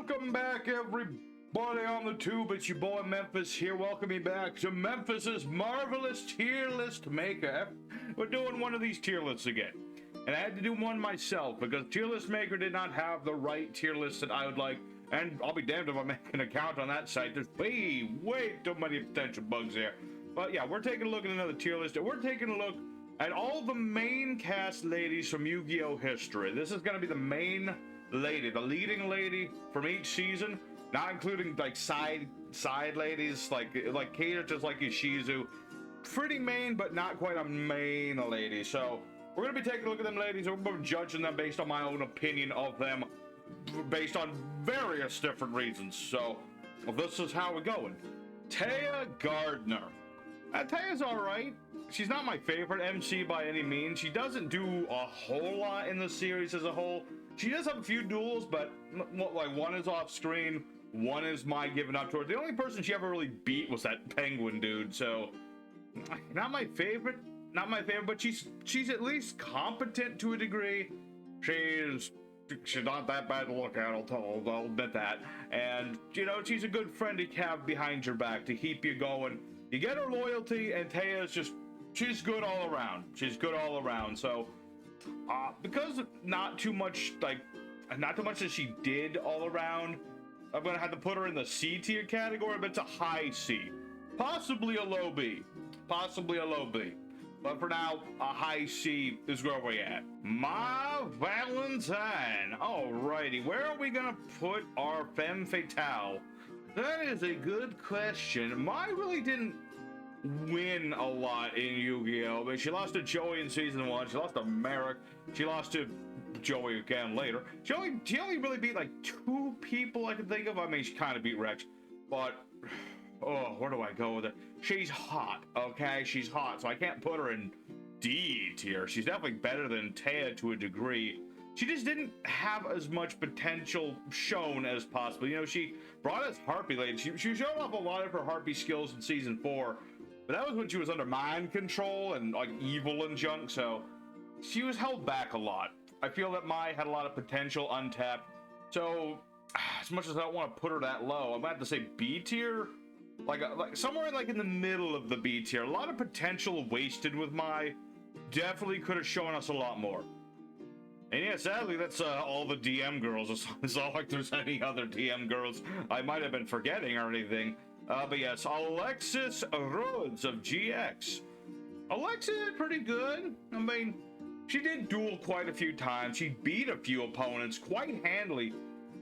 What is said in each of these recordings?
Welcome back, everybody on the tube. It's your boy Memphis here. Welcome me back to Memphis's marvelous tier list maker. We're doing one of these tier lists again, and I had to do one myself because tier list maker did not have the right tier list that I would like. And I'll be damned if I make an account on that site. There's way too many potential bugs there. But yeah, we're taking a look at another tier list, and we're taking a look at all the main cast ladies from Yu-Gi-Oh history. This is going to be the main lady, the leading lady from each season, not including like side ladies, like characters like Yuzu. Pretty main, but not quite a main lady. So we're going to be taking a look at them ladies, and we're judging them based on my own opinion of them, based on various different reasons. So this is how we're going. Taya Gardner. Taya's alright. She's not my favorite MC by any means. She doesn't do a whole lot in the series as a whole. She does have a few duels, but like one is off screen, one is my giving up to her. The only person she ever really beat was that penguin dude. So not my favorite, but she's at least competent to a degree. She's not that bad to look at, I'll admit that. And, you know, she's a good friend to have behind your back to keep you going. You get her loyalty, and Taya's she's good all around. She's good all around. So, because not too much that she did all around, I'm going to have to put her in the C tier category, but it's a high C. Possibly a low B. But for now, a high C is where we're at. My Valentine. Alrighty, where are we gonna put our femme fatale? That is a good question. Mai really didn't win a lot in Yu-Gi-Oh! But she lost to Joey in season 1. She lost to Merrick. She lost to Joey again later. She only really beat like 2 people I can think of. I mean, she kind of beat Rex, but oh, where do I go with it? She's hot, okay? She's hot, so I can't put her in D tier. She's definitely better than Taya to a degree. She just didn't have as much potential shown as possible. You know, she brought us Harpy Lady. She showed off a lot of her Harpy skills in season 4, but that was when she was under mind control and like evil and junk, so she was held back a lot. I feel that Mai had a lot of potential untapped, so as much as I don't want to put her that low, I'm gonna have to say B tier. Like somewhere like in the middle of the B tier. A lot of potential wasted with Mai. Definitely could have shown us a lot more. And yeah, sadly, that's all the DM girls. It's not like there's any other DM girls I might have been forgetting or anything. But yes, Alexis Rhodes of GX. Alexis is pretty good. I mean, she did duel quite a few times. She beat a few opponents quite handily.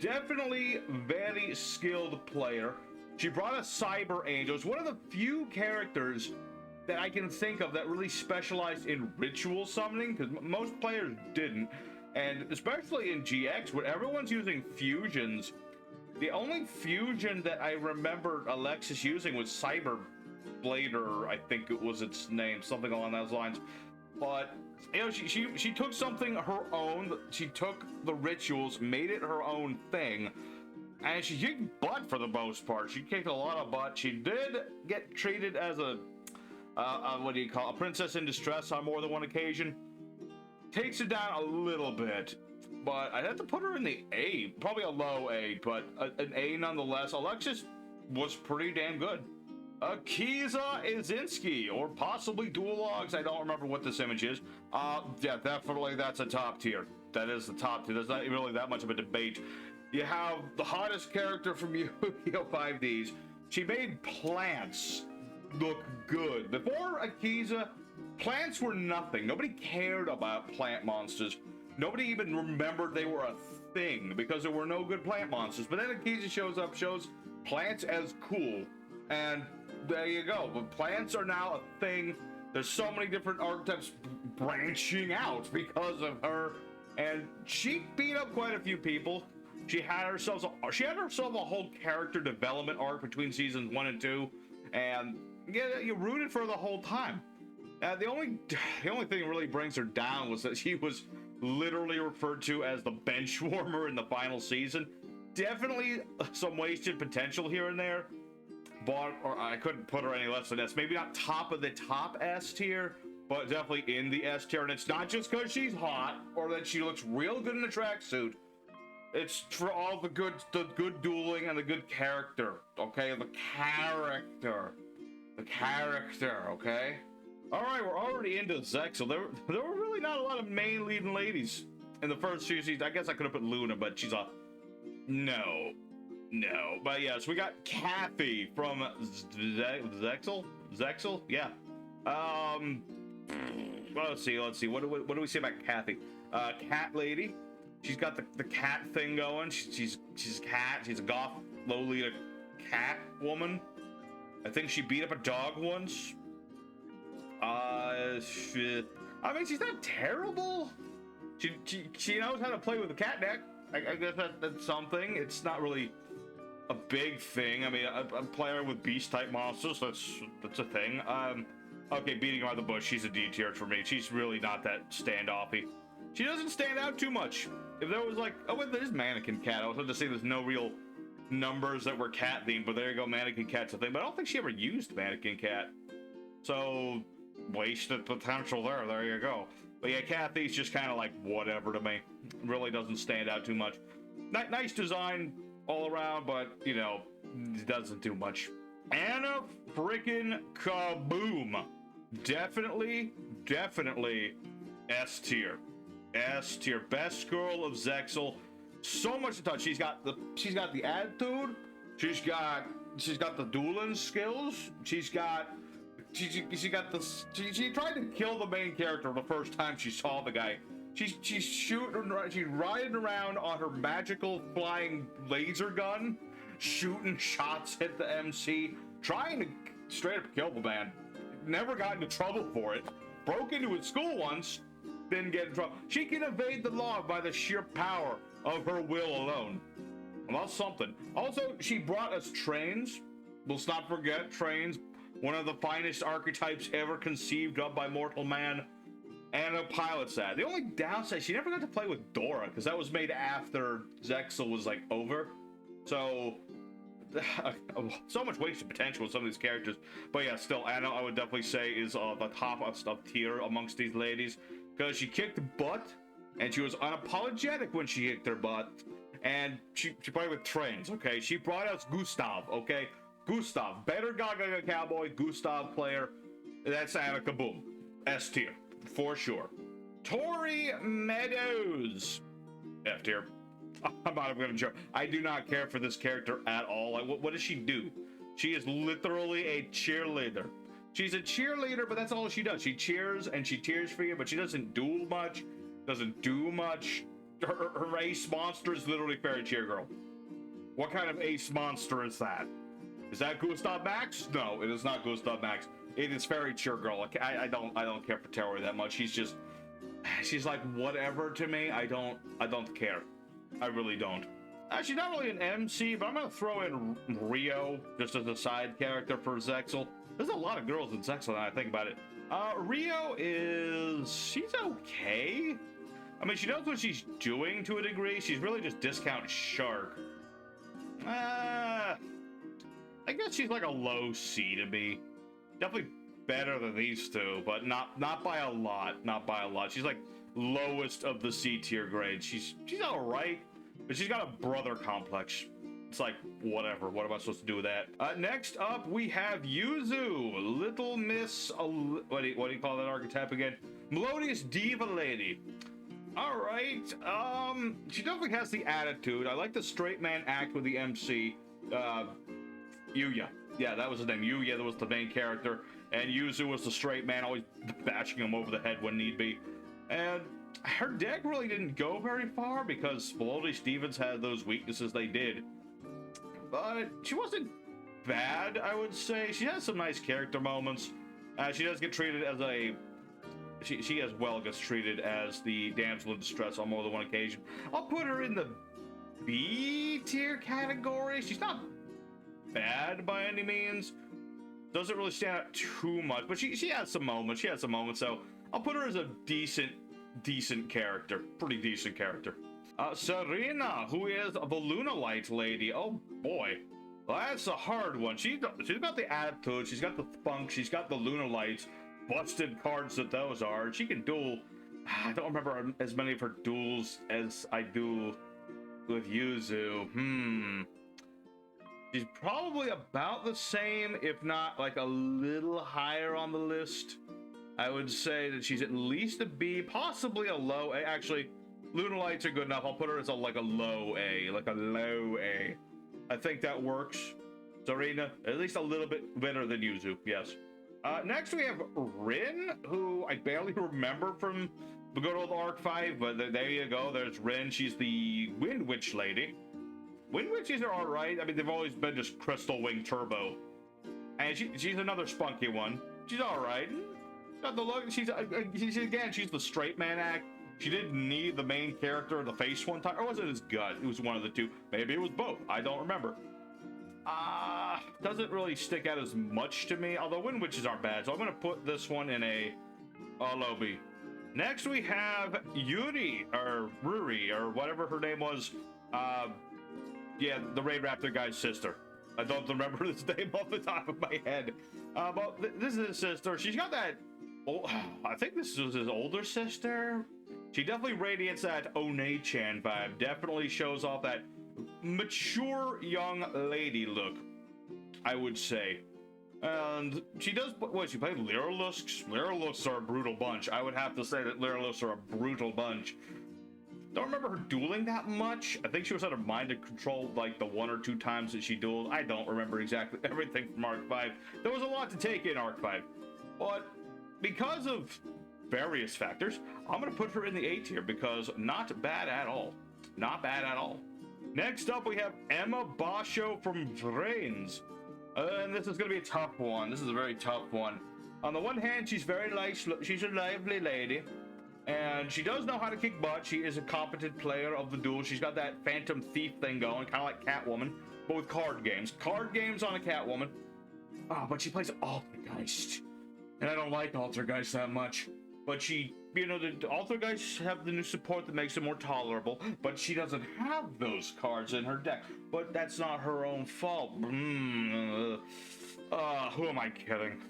Definitely very skilled player. She brought a Cyber Angel. It's one of the few characters that I can think of that really specialized in ritual summoning, because most players didn't. And especially in GX, where everyone's using fusions, the only fusion that I remember Alexis using was Cyber Blader, I think it was its name, something along those lines. But, you know, she took something her own. She took the rituals, made it her own thing. And she kicked butt for the most part. She kicked a lot of butt. She did get treated as a princess in distress on more than one occasion. Takes it down a little bit, but I'd have to put her in the A, probably a low A, but an A nonetheless. Alexis was pretty damn good. Akiza Izinski, or possibly Dual Logs. I don't remember what this image is. Yeah, definitely that's a top tier. That is the top tier. There's not really that much of a debate. You have the hottest character from Yu-Gi-Oh! 5Ds. She made plants look good. Before Akiza, plants were nothing. Nobody cared about plant monsters. Nobody even remembered they were a thing because there were no good plant monsters. But then Akiza shows up, shows plants as cool. And there you go. But plants are now a thing. There's so many different archetypes branching out because of her. And she beat up quite a few people. She had herself a whole character development arc between seasons 1 and 2, and yeah, you rooted for her the whole time. The only thing that really brings her down was that she was literally referred to as the bench warmer in the final season. Definitely some wasted potential here and there, but I couldn't put her any less than S. Maybe not top of the top S tier, but definitely in the S tier. And it's not just because she's hot or that she looks real good in a tracksuit. It's for all the good dueling and the good character, okay? The character, okay? All right, we're already into Zexel. There were really not a lot of main leading ladies in the first few seasons. I guess I could have put Luna, but she's a no. But yes, we got Kathy from Zexel, yeah. Well, let's see. What do we say about Kathy? Cat lady. She's got the cat thing going. She's a cat. She's a goth Lolita cat woman. I think she beat up a dog once. I mean, she's not terrible. She knows how to play with the cat deck. I guess that's something. It's not really a big thing. I mean, a player with beast type monsters, that's a thing. Okay, beating around the bush, she's a D tier for me. She's really not that standoffy. She doesn't stand out too much. If there was like, oh wait, there's Mannequin Cat. I was about to say there's no real numbers that were cat themed, but there you go, Mannequin Cat's a thing. But I don't think she ever used Mannequin Cat. So, wasted potential there. There you go. But yeah, Kathy's just kind of like whatever to me. Really doesn't stand out too much. Nice design all around, but you know, doesn't do much. Anna freaking Kaboom. Definitely S tier. S tier. Best girl of Zexel. So much to touch. She's got the attitude. She's got the dueling skills. She tried to kill the main character the first time she saw the guy. She's riding around on her magical flying laser gun, shooting shots at the MC, trying to straight up kill the man. Never got into trouble for it. Broke into his school once, didn't get in trouble. She can evade the law by the sheer power of her will alone. Well, that's something. Also, she brought us trains. Let's not forget trains. One of the finest archetypes ever conceived of by mortal man. Anna pilots that. The only downside, she never got to play with Dora, because that was made after Zexel was like over. So, so much wasted potential with some of these characters. But yeah, still, Anna, I would definitely say, is the top of tier amongst these ladies, because she kicked butt, and she was unapologetic when she kicked her butt, and she played with trains, okay? She brought us Gustav, okay? Gustav, better Gaga Cowboy, Gustav player. That's Anna Kaboom. S tier, for sure. Tory Meadows. F tier. I'm not even gonna joke. I do not care for this character at all. Like, what does she do? She is literally a cheerleader. She's a cheerleader, but that's all she does. She cheers and she cheers for you, but she doesn't duel much, doesn't do much. Her ace monster is literally Fairy Cheer Girl. What kind of ace monster is that? Is that Gustav Max? No, it is not Gustav Max. It is Fairy Cheer Girl. Like, I don't care for Tory that much. She's like whatever to me. I don't care. I really don't. She's not really an MC, but I'm gonna throw in Rio just as a side character for Zexel. There's a lot of girls in Zexel now I think about it. Rio she's okay. I mean, she knows what she's doing to a degree. She's really just discount Shark. I guess she's like a low C to me. Definitely better than these two, but not by a lot. Not by a lot. She's like lowest of the C tier grades. She's all right, but she's got a brother complex. It's like, whatever. What am I supposed to do with that? Next up, we have Yuzu, Little Miss. What do you call that archetype again? Melodious Diva Lady. All right. She definitely has the attitude. I like the straight man act with the MC. Yuya. Yeah, that was his name. Yuya, that was the main character. And Yuzu was the straight man, always bashing him over the head when need be. And her deck really didn't go very far because Melody Stevens had those weaknesses they did. But she wasn't bad, I would say. She has some nice character moments. She does get treated as a... She as well gets treated as the damsel in distress on more than one occasion. I'll put her in the B tier category. She's not bad by any means. Doesn't really stand out too much, but she has some moments. She has some moments, so I'll put her as a decent character. Pretty decent character. Serena, who is the Lunalight lady. Oh boy, that's a hard one. She's got the attitude, she's got the spunk, she's got the Lunalights. Busted cards that those are. She can duel. I don't remember as many of her duels as I do with Yuzu. She's probably about the same, if not like a little higher on the list. I would say that she's at least a B, possibly a low A. Actually, Lunar Lights are good enough. I'll put her as like a low A, like a low A. I think that works. Serena, at least a little bit better than Yuzu, yes. Next we have Rin, who I barely remember from the good old Arc 5, but there you go. There's Rin. She's the Wind Witch lady. Wind Witches are alright. I mean, they've always been just Crystal Wing Turbo. And she's another spunky one. She's alright. Got the look. She's the straight man act. She didn't need the main character in the face one time. Or was it his gut? It was one of the two. Maybe it was both. I don't remember. Doesn't really stick out as much to me. Although Wind Witches aren't bad. So I'm going to put this one in a low B. Next we have Yuri, or Ruri, or whatever her name was. Yeah, the Raid Raptor guy's sister. I don't remember his name off the top of my head. But this is his sister. She's got that... Oh, I think this was his older sister. She definitely radiates that One-chan vibe. Definitely shows off that mature young lady look, I would say. And she does... What, she played Lyrilusks? Lyrilusks are a brutal bunch. I would have to say that Lyrilusks are a brutal bunch. Don't remember her dueling that much. I think she was out of mind to control like the 1 or 2 times that she dueled. I don't remember exactly everything from Arc 5. There was a lot to take in Arc 5. But because of various factors, I'm going to put her in the A tier because not bad at all. Not bad at all. Next up, we have Emma Basho from Vrains. And this is going to be a tough one. This is a very tough one. On the one hand, she's very nice. She's a lively lady. And she does know how to kick butt. She is a competent player of the duel. She's got that Phantom Thief thing going, kind of like Catwoman, but with card games. Card games on a Catwoman. Oh, but she plays Altergeist. And I don't like Altergeist that much. But she, you know, the Altergeists have the new support that makes it more tolerable. But she doesn't have those cards in her deck. But that's not her own fault. Who am I kidding?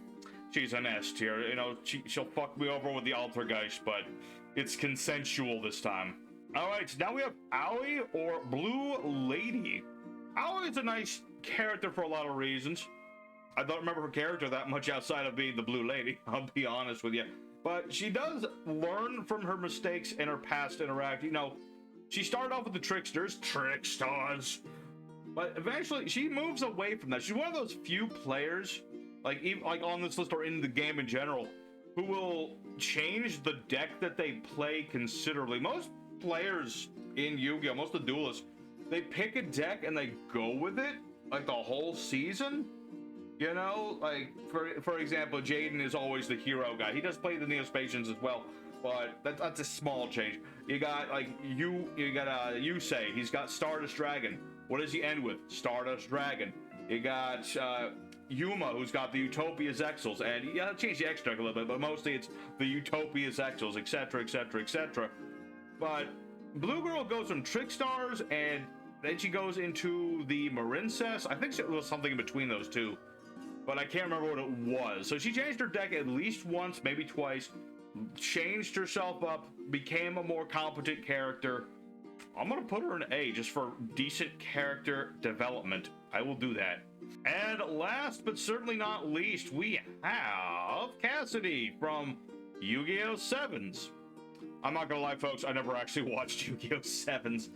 She's an S tier, you know, she'll fuck me over with the Altergeist, but it's consensual this time. Alright, so now we have Aoi, or Blue Lady. Aoi is a nice character for a lot of reasons. I don't remember her character that much outside of being the Blue Lady, I'll be honest with you. But she does learn from her mistakes in her past interact. You know, she started off with the tricksters, but eventually she moves away from that. She's one of those few players, like even like on this list or in the game in general, who will change the deck that they play considerably. Most players in Yu-Gi-Oh, most of the duelists, they pick a deck and they go with it like the whole season. You know, like for example, Jaden is always the hero guy. He does play the Neospatians as well, but that's a small change. You got like Yusei. He's got Stardust Dragon. What does he end with? Stardust Dragon. You got Yuma, who's got the Utopia Zexals, and you gotta change the X deck a little bit, but mostly it's the Utopia Zexals, etc., etc., etc. But Blue Girl goes from Trickstars, and then she goes into the Marincess. I think it was something in between those two, but I can't remember what it was. So she changed her deck at least once, maybe twice, changed herself up, became a more competent character. I'm gonna put her in A just for decent character development. I will do that. And last but certainly not least, we have Cassidy from Yu-Gi-Oh! 7s. I'm not gonna lie, folks, I never actually watched Yu-Gi-Oh! 7s.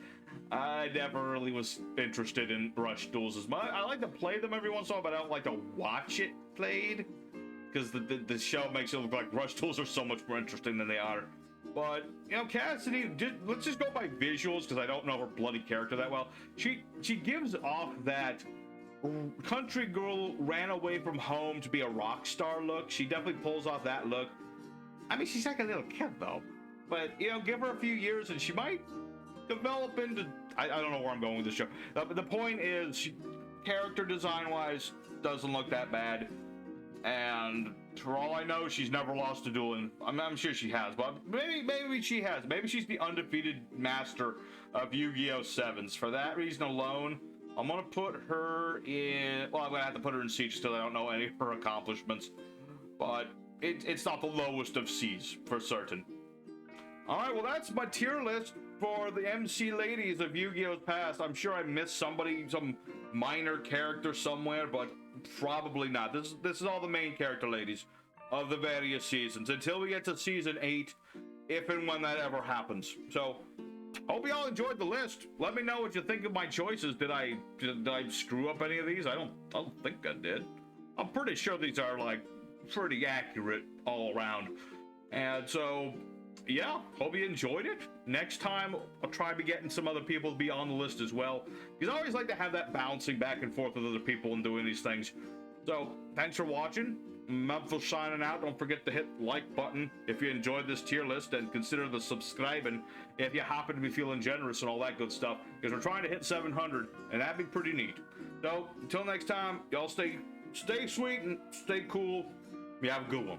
I never really was interested in Rush Duels as much. I like to play them every once in a while, but I don't like to watch it played, because the show makes it look like Rush Duels are so much more interesting than they are. But, you know, Cassidy, let's just go by visuals, because I don't know her bloody character that well. She gives off that country girl ran away from home to be a rock star look. She definitely pulls off that look. I mean, she's like a little kid, though. But, you know, give her a few years, and she might develop into... I don't know where I'm going with this show. But the point is, character design-wise, doesn't look that bad. And for all I know, she's never lost a duel, and I'm sure she has, but maybe she has. Maybe she's the undefeated master of Yu-Gi-Oh! 7s. For that reason alone, I'm gonna put her in... Well, I'm gonna have to put her in C just because I don't know any of her accomplishments. But it's not the lowest of C's, for certain. All right, well, that's my tier list for the MC ladies of Yu-Gi-Oh's past. I'm sure I missed somebody, some minor character somewhere, but probably not. This is all the main character ladies of the various seasons until we get to season 8, if and when that ever happens. So, hope you all enjoyed the list. Let me know what you think of my choices. Did I screw up any of these? I don't think I did. I'm pretty sure these are like pretty accurate all around. And so, yeah, hope you enjoyed it. Next time, I'll try to be getting some other people to be on the list as well, because I always like to have that bouncing back and forth with other people and doing these things. So, thanks for watching. Mumful signing out. Don't forget to hit the like button if you enjoyed this tier list, and consider the subscribing if you happen to be feeling generous and all that good stuff, because we're trying to hit 700, and that'd be pretty neat. So, until next time, y'all stay sweet and stay cool. You have a good one.